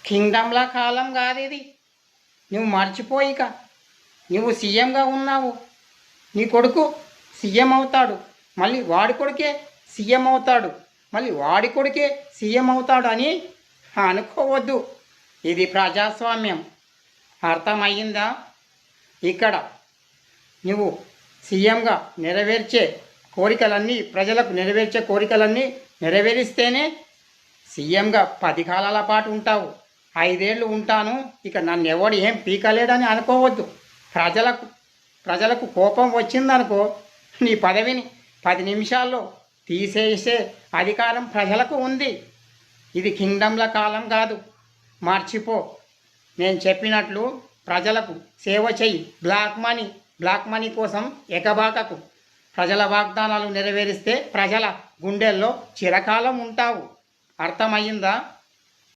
కింగ్డమ్లా కాలం కాదు ఇది. నువ్వు మర్చిపోయిక నువ్వు సీఎంగా ఉన్నావు, నీ కొడుకు సీఎం అవుతాడు, మళ్ళీ వాడి కొడుకే సీఎం అవుతాడు, మళ్ళీ వాడి కొడుకే సీఎం అవుతాడు అని అనుకోవద్దు. ఇది ప్రజాస్వామ్యం. అర్థమయ్యిందా? ఇక్కడ నువ్వు సీఎంగా నెరవేర్చే కోరికలన్నీ, ప్రజలకు నెరవేర్చే కోరికలన్నీ నెరవేరిస్తేనే సీఎంగా 10 కాలాల పాటు ఉంటావు. 5 ఏళ్ళు ఉంటాను, ఇక నన్ను ఎవడు ఏం పీకలేడని అనుకోవద్దు. ప్రజలకు కోపం వచ్చిందనుకో, నీ పదవిని 10 నిమిషాల్లో తీసేసే అధికారం ప్రజలకు ఉంది. ఇది కింగ్డమ్ల కాలం కాదు, మర్చిపో. నేను చెప్పినట్లు ప్రజలకు సేవ చెయ్యి. బ్లాక్ మనీ కోసం ఎగబాకకు. ప్రజల వాగ్దానాలు నెరవేరిస్తే ప్రజల గుండెల్లో చిరకాలం ఉంటావు. అర్థమయ్యిందా?